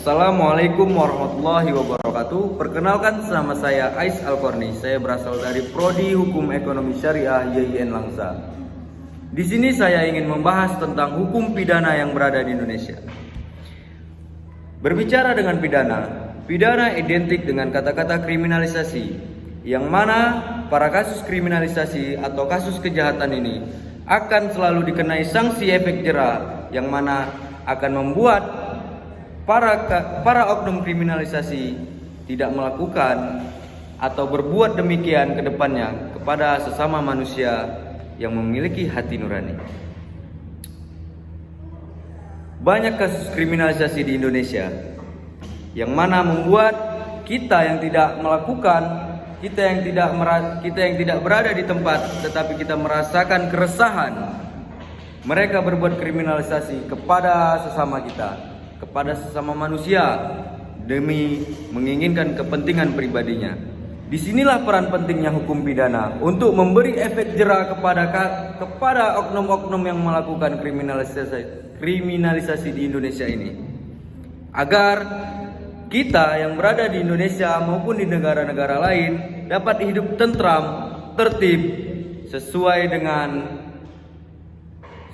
Assalamualaikum warahmatullahi wabarakatuh. Perkenalkan, nama saya Ais Alkorni. Saya berasal dari Prodi Hukum Ekonomi Syariah YIN Langsa. Di sini saya ingin membahas tentang hukum pidana yang berada di Indonesia. Berbicara dengan pidana, pidana identik dengan kata-kata kriminalisasi, yang mana para kasus kriminalisasi atau kasus kejahatan ini akan selalu dikenai sanksi efek jera, yang mana akan membuat para oknum kriminalisasi tidak melakukan atau berbuat demikian ke depannya kepada sesama manusia yang memiliki hati nurani. Banyak kasus kriminalisasi di Indonesia yang mana membuat kita yang tidak melakukan, kita yang tidak berada di tempat, tetapi kita merasakan keresahan. Mereka berbuat kriminalisasi kepada sesama kita, kepada sesama manusia, demi menginginkan kepentingan pribadinya. Disinilah peran pentingnya hukum pidana untuk memberi efek jera kepada oknum-oknum yang melakukan kriminalisasi di Indonesia ini, agar kita yang berada di Indonesia maupun di negara-negara lain dapat hidup tentram, tertib, sesuai dengan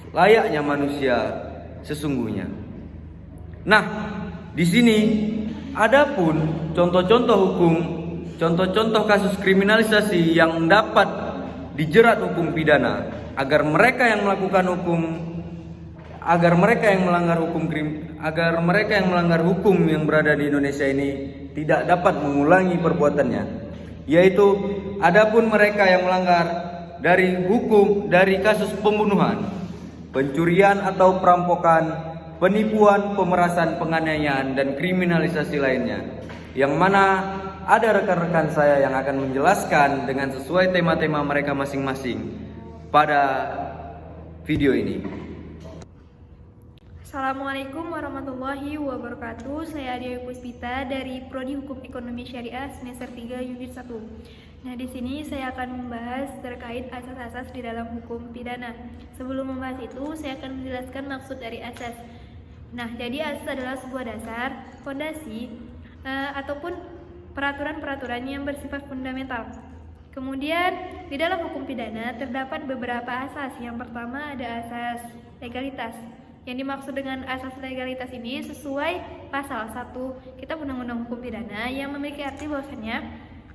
layaknya manusia sesungguhnya. Nah, di sini adapun contoh-contoh kasus kriminalisasi yang dapat dijerat hukum pidana, agar mereka yang melanggar hukum yang berada di Indonesia ini tidak dapat mengulangi perbuatannya. Yaitu adapun mereka yang melanggar dari kasus pembunuhan, pencurian atau perampokan, penipuan, pemerasan, penganiayaan, dan kriminalisasi lainnya, yang mana ada rekan-rekan saya yang akan menjelaskan dengan sesuai tema-tema mereka masing-masing pada video ini. Assalamualaikum warahmatullahi wabarakatuh. Saya Dewi Puspita dari Prodi Hukum Ekonomi Syariah semester 3 unit 1. Nah, di sini saya akan membahas terkait asas-asas di dalam hukum pidana. Sebelum membahas itu, saya akan menjelaskan maksud dari asas. Nah, jadi asas adalah sebuah dasar, fondasi, ataupun peraturan-peraturan yang bersifat fundamental. Kemudian, di dalam hukum pidana terdapat beberapa asas. Yang pertama ada asas legalitas. Yang dimaksud dengan asas legalitas ini sesuai pasal 1 Kitab Undang-Undang Hukum Pidana, yang memiliki arti bahwasanya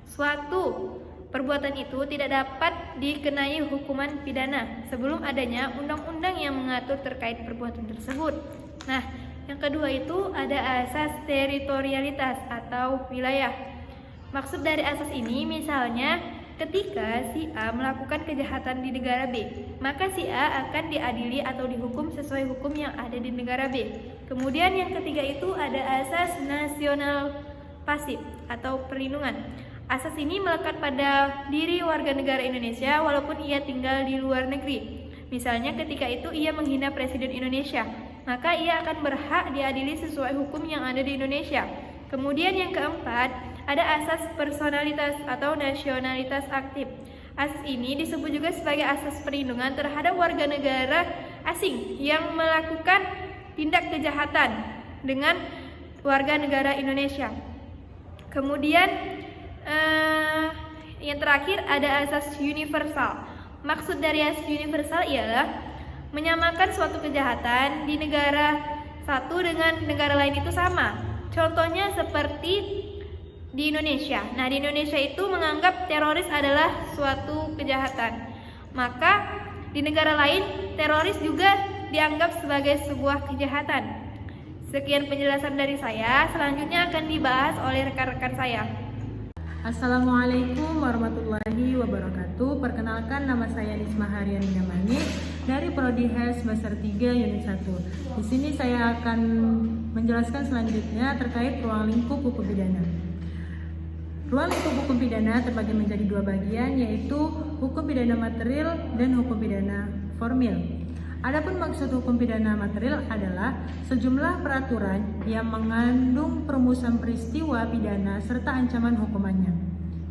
suatu perbuatan itu tidak dapat dikenai hukuman pidana sebelum adanya undang-undang yang mengatur terkait perbuatan tersebut. Nah, yang kedua itu ada asas teritorialitas atau wilayah. Maksud dari asas ini misalnya ketika si A melakukan kejahatan di negara B, maka si A akan diadili atau dihukum sesuai hukum yang ada di negara B. Kemudian yang ketiga itu ada asas nasional pasif atau perlindungan. Asas ini melekat pada diri warga negara Indonesia walaupun ia tinggal di luar negeri. Misalnya ketika itu ia menghina Presiden Indonesia, maka ia akan berhak diadili sesuai hukum yang ada di Indonesia. Kemudian yang keempat, ada asas personalitas atau nasionalitas aktif. Asas ini disebut juga sebagai asas perlindungan terhadap warga negara asing yang melakukan tindak kejahatan dengan warga negara Indonesia. Kemudian yang terakhir ada asas universal. Maksud dari asas universal ialah menyamakan suatu kejahatan di negara satu dengan negara lain itu sama. Contohnya seperti di Indonesia. Nah, di Indonesia itu menganggap teroris adalah suatu kejahatan. Maka di negara lain teroris juga dianggap sebagai sebuah kejahatan. Sekian penjelasan dari saya. Selanjutnya akan dibahas oleh rekan-rekan saya. Assalamualaikum warahmatullahi wabarakatuh. Perkenalkan, nama saya Nisma Haryani Namani dari Prodi HES semester 3 unit 1. Di sini saya akan menjelaskan selanjutnya terkait ruang lingkup hukum pidana. Ruang lingkup hukum pidana terbagi menjadi dua bagian, yaitu hukum pidana material dan hukum pidana formil. Adapun maksud hukum pidana material adalah sejumlah peraturan yang mengandung perumusan peristiwa pidana serta ancaman hukumannya,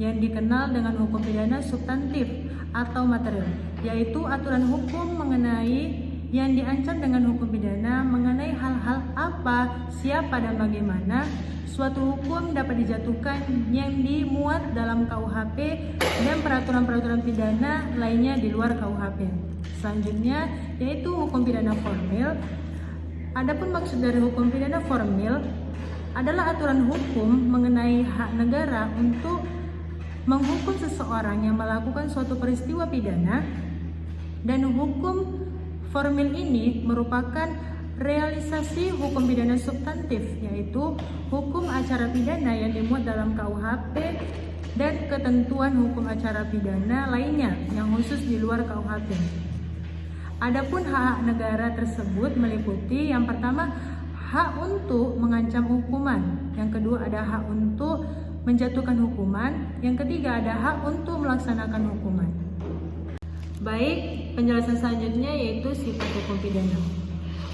yang dikenal dengan hukum pidana substantif atau material, yaitu aturan hukum mengenai yang diancam dengan hukum pidana mengenai hal-hal apa, siapa, dan bagaimana suatu hukum dapat dijatuhkan yang dimuat dalam KUHP dan peraturan-peraturan pidana lainnya di luar KUHP. Selanjutnya yaitu hukum pidana formil. Adapun maksud dari hukum pidana formil adalah aturan hukum mengenai hak negara untuk menghukum seseorang yang melakukan suatu peristiwa pidana, dan hukum formil ini merupakan realisasi hukum pidana substantif, yaitu hukum acara pidana yang dimuat dalam KUHP dan ketentuan hukum acara pidana lainnya yang khusus di luar KUHP. Adapun hak-hak negara tersebut meliputi yang pertama hak untuk mengancam hukuman, yang kedua ada hak untuk menjatuhkan hukuman, yang ketiga ada hak untuk melaksanakan hukuman. Baik, penjelasan selanjutnya yaitu sifat hukum pidana.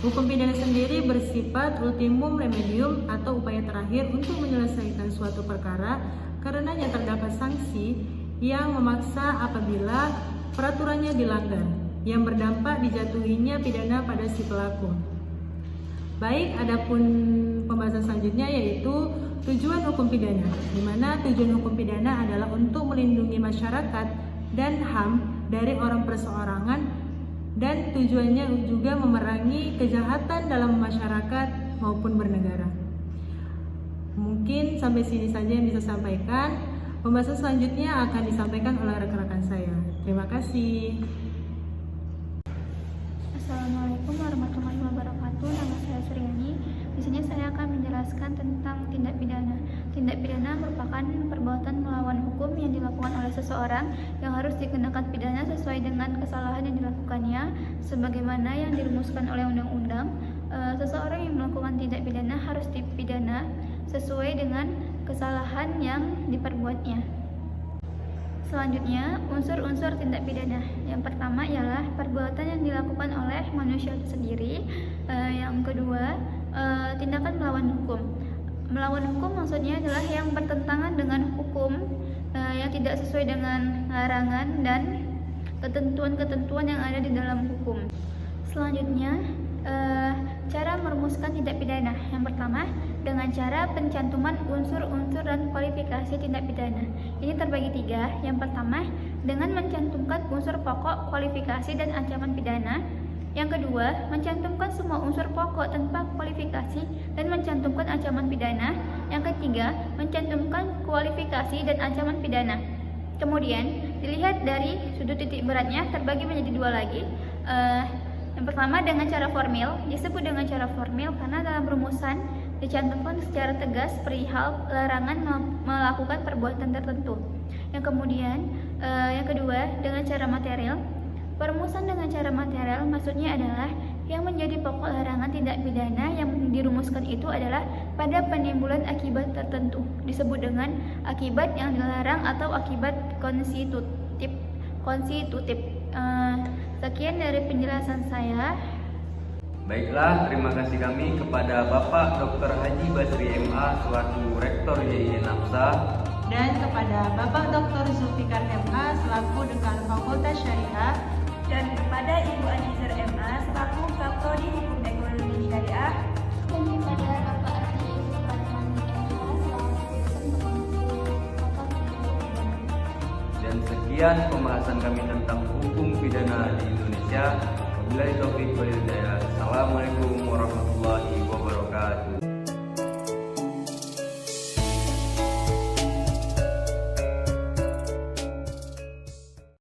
Hukum pidana sendiri bersifat ultimum remedium atau upaya terakhir untuk menyelesaikan suatu perkara karenanya terdapat sanksi yang memaksa apabila peraturannya dilanggar, yang berdampak dijatuhinya pidana pada si pelaku. Baik, adapun pembahasan selanjutnya yaitu tujuan hukum pidana, di mana tujuan hukum pidana adalah untuk melindungi masyarakat dan HAM dari orang perseorangan, dan tujuannya juga memerangi kejahatan dalam masyarakat maupun bernegara. Mungkin sampai sini saja yang bisa sampaikan. Pembahasan selanjutnya akan disampaikan oleh rekan-rekan saya. Terima kasih. Assalamualaikum warahmatullahi wabarakatuh. Nama saya Suryani. Di sini saya akan menjelaskan tentang tindak pidana. Tindak pidana merupakan perbuatan melawan hukum yang dilakukan oleh seseorang yang harus dikenakan pidana sesuai dengan kesalahan yang dilakukannya, sebagaimana yang dirumuskan oleh undang-undang. Seseorang yang melakukan tindak pidana harus dipidana sesuai dengan kesalahan yang diperbuatnya. Selanjutnya, unsur-unsur tindak pidana. Yang pertama ialah perbuatan yang dilakukan oleh manusia itu sendiri. Yang kedua, tindakan melawan hukum. Melawan hukum maksudnya adalah yang bertentangan dengan hukum, yang tidak sesuai dengan larangan dan ketentuan-ketentuan yang ada di dalam hukum. Selanjutnya, cara merumuskan tindak pidana. Yang pertama, dengan cara pencantuman unsur-unsur dan kualifikasi tindak pidana. Ini terbagi tiga. Yang pertama, dengan mencantumkan unsur pokok, kualifikasi, dan ancaman pidana. Yang kedua, mencantumkan semua unsur pokok tanpa kualifikasi dan mencantumkan ancaman pidana. Yang ketiga, mencantumkan kualifikasi dan ancaman pidana. Kemudian, dilihat dari sudut titik beratnya terbagi menjadi dua lagi. Yang pertama, dengan cara formil. Disebut dengan cara formil karena dalam rumusan dicantumkan secara tegas perihal larangan melakukan perbuatan tertentu. Yang kedua, dengan cara material. Perumusan dengan cara material maksudnya adalah yang menjadi pokok larangan tindak pidana yang dirumuskan itu adalah pada penimbulan akibat tertentu, disebut dengan akibat yang dilarang atau akibat konstitutif. Sekian dari penjelasan saya. Baiklah, terima kasih kami kepada Bapak Dr. Haji Basri MA selaku Rektor YIN Nafsa, Dan kepada Bapak Dr. Zulfikar MA selaku Dekan Fakultas Syariah, Dan kepada Ibu Anizar MA selaku Kaprodi Hukum Ekonomi Syariah. Dan kepada Bapak Ardi Supratman MA selaku dan sekian pembahasan kami tentang hukum pidana di Indonesia. Wabillahi taufiq wal hidayah. Assalamualaikum warahmatullahi wabarakatuh.